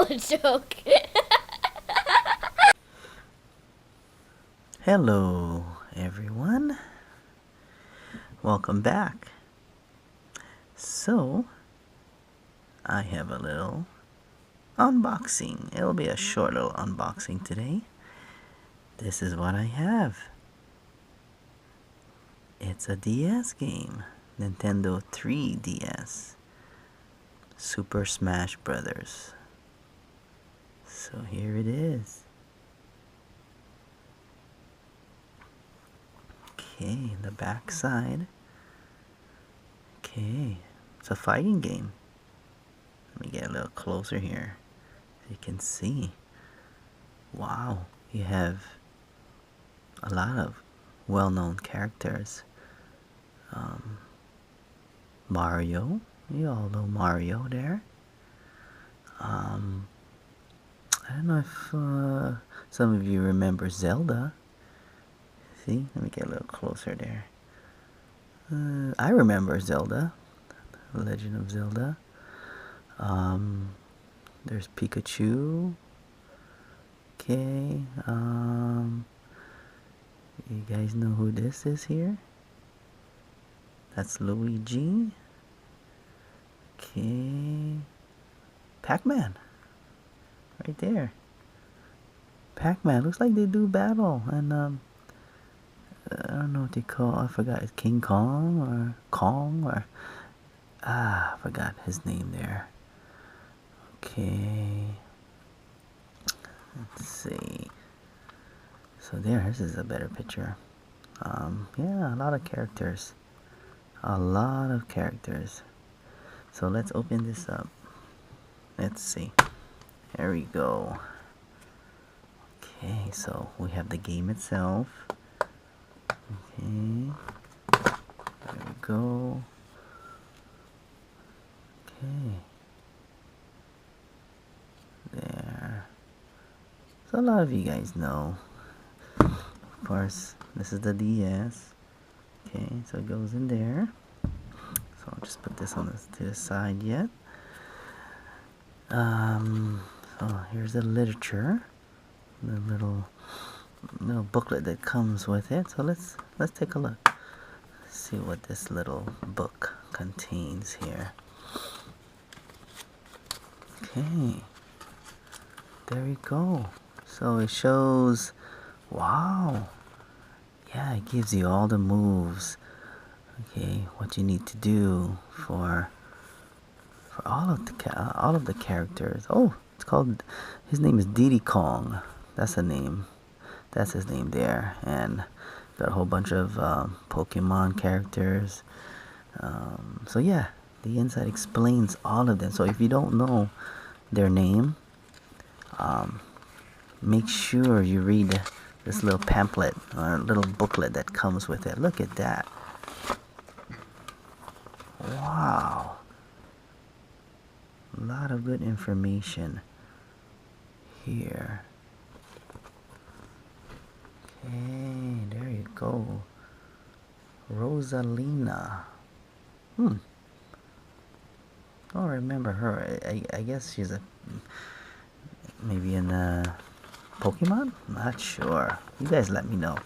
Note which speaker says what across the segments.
Speaker 1: a joke.
Speaker 2: Hello, everyone. Welcome back. So, I have a little unboxing. It'll be a short little unboxing today. This is what I have. It's a DS game. Nintendo 3DS. Super Smash Brothers. So here it is. Okay, the back side. Okay, it's a fighting game. Let me get a little closer here so you can see. Wow, you have a lot of well-known characters. Mario, you all know Mario there. I don't know if some of you remember Zelda. See, let me get a little closer there. I remember Zelda, The Legend of Zelda. There's Pikachu. Okay, you guys know who this is here? That's Luigi. Okay, Pac-Man, right there. Pac-Man, looks like they do battle, and I don't know what they call, I forgot, it's King Kong, or Kong, or, I forgot his name there. Okay, let's see. So there, this is a better picture. Yeah, a lot of characters. A lot of characters. So let's open this up. Let's see. There we go. Okay, so we have the game itself. Okay. There we go. Okay. There. So a lot of you guys know. Of course, this is the DS. Okay, so it goes in there. So I'll just put this on to the side yet. So here's the literature, the little booklet that comes with it. So let's take a look. See what this little book contains here. Okay, there we go. So it shows, wow, yeah, it gives you all the moves. Okay, what you need to do for all of the characters. Oh, it's called. His name is Diddy Kong. That's the name. That's his name there, and got a whole bunch of Pokemon characters. So yeah, the inside explains all of them. So if you don't know their name, make sure you read this little pamphlet or little booklet that comes with it. Look at that. Wow. A lot of good information here. Okay, there you go. Rosalina. I don't remember her. I guess she's maybe in Pokemon? Not sure. You guys let me know.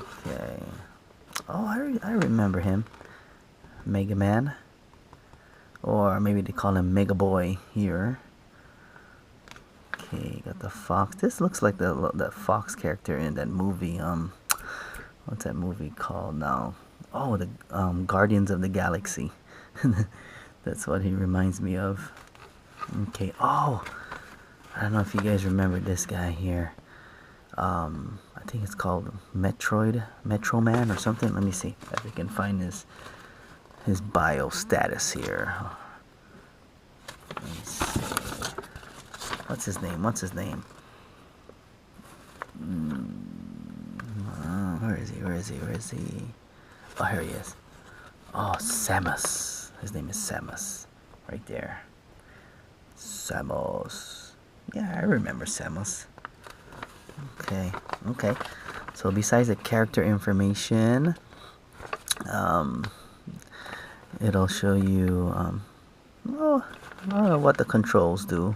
Speaker 2: Okay. Oh, I remember him. Mega Man. Or maybe they call him Mega Boy here. Okay, got the fox. This looks like the fox character in that movie. What's that movie called now? Oh, the Guardians of the Galaxy. That's what he reminds me of. Okay. Oh, I don't know if you guys remember this guy here. I think it's called Metro Man or something. Let me see if we can find his bio status here. Let me see. What's his name? Where is he? Oh, here he is. Oh, Samus. His name is Samus. Right there. Samus. Yeah, I remember Samus. Okay. So besides the character information, it'll show you what the controls do.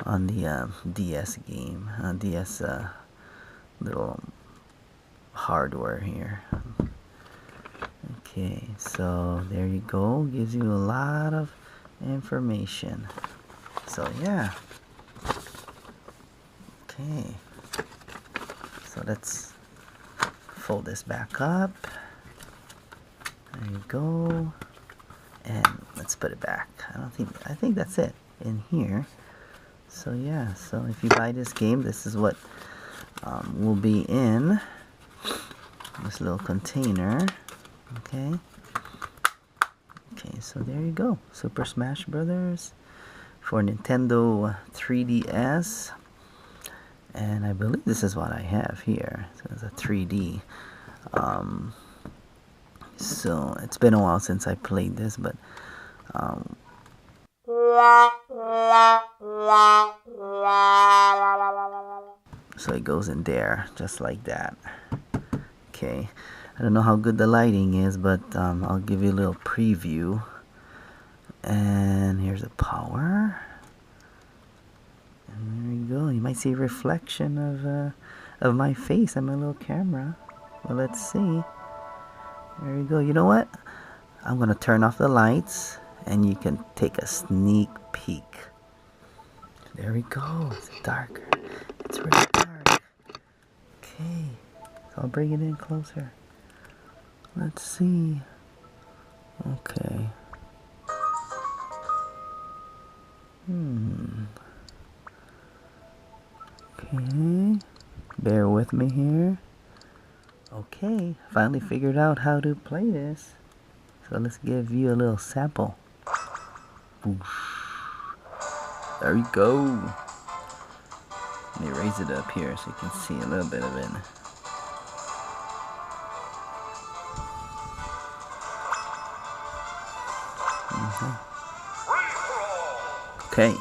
Speaker 2: on the DS game, DS little hardware here. Okay, so there you go. Gives you a lot of information. So yeah. Okay. So let's fold this back up. There you go. And let's put it back. I think that's it in here. So yeah, so if you buy this game, this is what will be in this little container. Okay. Okay, so there you go. Super Smash Brothers for Nintendo 3DS. And I believe this is what I have here. So it's a 3D. So it's been a while since I played this, but so it goes in there just like that. Okay, I don't know how good the lighting is, but I'll give you a little preview. And here's the power. And there you go. You might see a reflection of my face on my little camera. Well, let's see. There you go. You know what? I'm gonna turn off the lights, and you can take a sneak peek. There we go. It's darker. It's really dark. Okay. So I'll bring it in closer. Let's see. Okay. Okay. Bear with me here. Okay. Finally figured out how to play this. So let's give you a little sample. There we go. Let me raise it up here so you can see a little bit of it. Okay.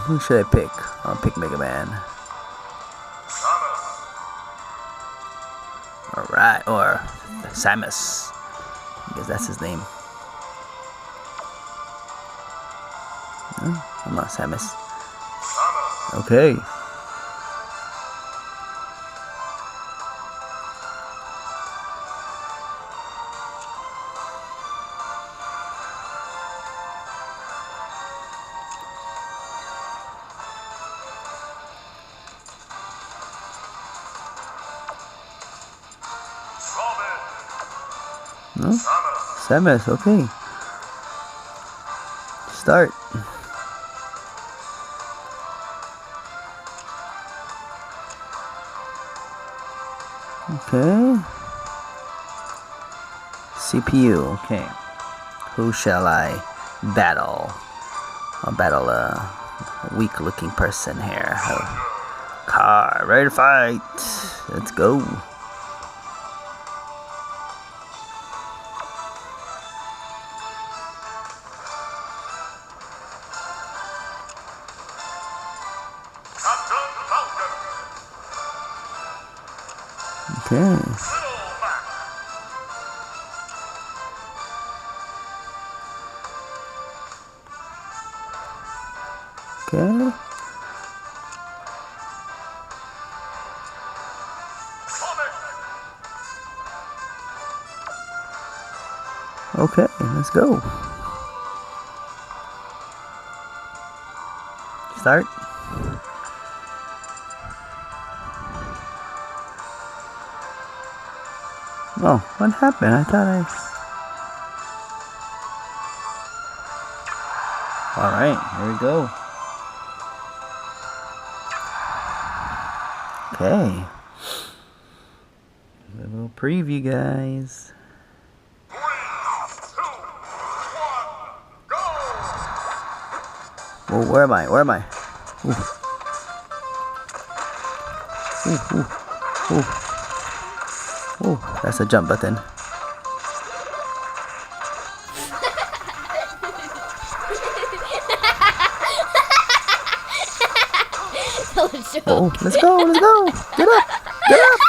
Speaker 2: Who should I pick? I'll pick Mega Man. Alright, or Samus, because that's his name. I'm not Samus. Okay. No? Samus, okay. Start. Okay. CPU, okay. Who shall I battle? I'll battle a weak looking person here. Car, ready to fight. Let's go. Okay. Okay. Okay, let's go. Start. Oh, what happened? I thought Alright, here we go. Okay. A little preview, guys.
Speaker 1: 3, 2, 1, go!
Speaker 2: Whoa, where am I? Where am I? Ooh. Oh, that's a jump button. Oh, let's go, let's go. Get up, get up.